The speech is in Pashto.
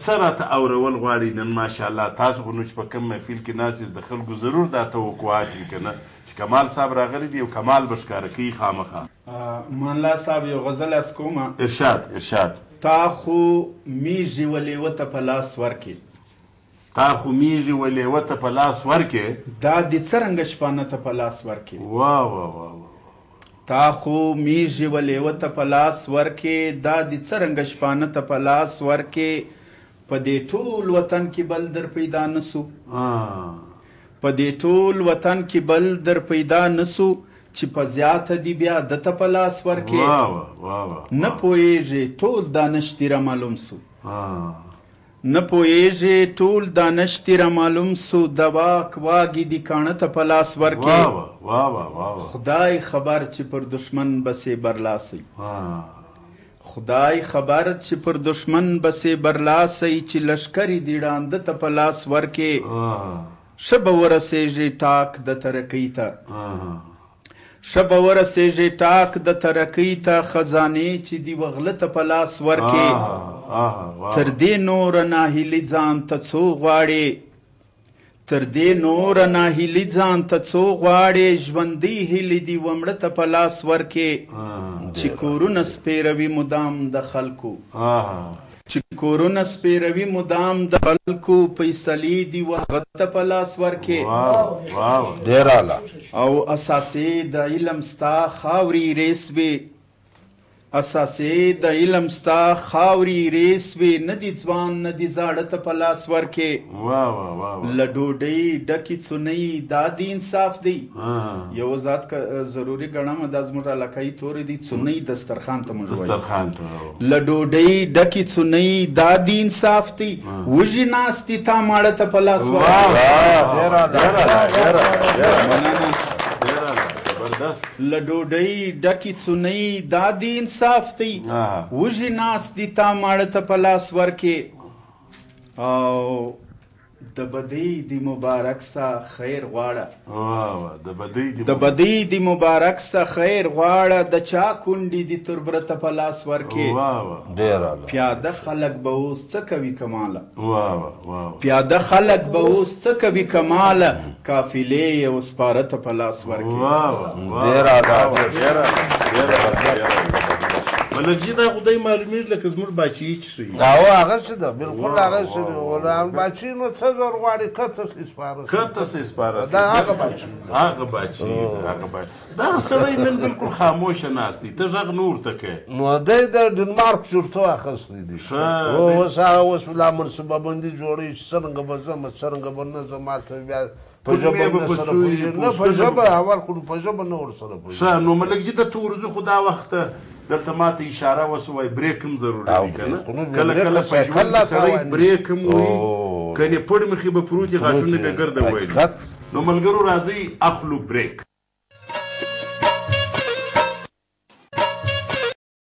څه راته اورول غواړي نن ماشاءالله تاسو خو نو چې په کوم محفل کې ناست یاست د خلکو ضرور دا توقعات وي که نه چې کمال صاحب راغلی دی او کمال به ښکاره کوي خامخا. مانلا صاحب یو غزل از کومه. ارشاد. تا خو میږي و لیوه ته په لاس ورکې. تا خو میږي و لیوه ته په لاس ورکې. دا دې څرنګه شپانه ته په لاس ورکې. واه. تا خو میږي و لیوه ته په لاس ورکې، دا دې څرنګه شپانه ته په لاس ورکې. په دې ټول وطن کې بل در پیدا نسو. په دې ټول وطن کې بل در پیدا نسو چې په زیاته دی بیا د ته په لاس ورکې. نه پوهېږې ټول دانش دې را معلوم سو. نه پوهېږې ټول دانش دې را معلوم سو، د واک واګې دې کاڼه ته په لاس ورکې. خدای خبر چې پر دشمن بسې برلاسی. خدای خبر چې پر دشمن بسې برلاسی، چې لشکرې دې ړانده ته په لاس ورکې. ښه به ورسېږې ټاک د ترقۍ ته. ښه به ورسېږې ټاک د ترقۍ ته، خزانې چې دې وغله ته په لاس ورکې. تر دې نوره ناهیلي ځان ته څو غواړې. تر دې نوره ناهیلي ځان ته څو غواړې. ژوندۍ هیلې دې ومړه ته په لاس ورکې. چې کورونه سپېروي مدام د خلکو. چې کورونه سپېروي مدام د خلکو، فیصلې دي هغه ته په لاس ورکې. ډېر اعلی. او اساسې د علم ستا خاورې ریس وې. اساسې د علم ستا خاورې ریس وې. نه دي ځوان نه دي زاړه ته په لاس ورکې. له ډوډۍ ډکې څونۍ دا د انصاف دی. یو وضاحت ضروري ګڼم، دا زموږ علاقایي تورې دي. څونۍ دسترخوان ته موږ وایو. له ډوډۍ ډکې څونۍ دا د انصاف دی. وږي ناست دي تا ماړه ته په لاس ورکې. له ډوډۍ ډکې څونۍ دا د انصاف دی. وږي ناست دي تا ماړه ته په لاس ورکې. او د بدۍ د مبارک سه خیر غواړه. د بدۍ د مبارک سه خیر غواړه. د چا کونډې دي تر بره ته په لاس ورکې. پیاده خلک به اوس څه کوي کماله. پیاده خلک به اوس څه کوي کماله. قافلې یې وسپاره ته په لاس ورکې. ملکجي دا خدای معلومیږي لکه زموږ باچي چې شي. هغه څه ده بالکل هغه څه ده. ولان باچي نو څه زور غواړي. کته سې سپاره دا هغه باچي. دغه سړی نن بالکل خاموشه ناست دی. ته غږ نه ورته کوې. نو دی د ډنمارک چورتو اخیستی دی. اوس هغه اوس لا منصوبه بندي جوړوي چې څرنګه به ځم څرنګه به نه ځم. هلته بیا په ژبه نه په ژبه اول خو په ژبه نه ورسره پوهېږي. ښه نو ملکجي ته ورځو خو دا وخته دلته ماته اشاره وسوی بریک هم ضروري دی که نه. کله کله په ژوند کې سړی بریک هم وایي. کنې پړ مخې به پروت وي غاښونه به ګرده ویلي. نو ملګرو راځئ اخلو بریک.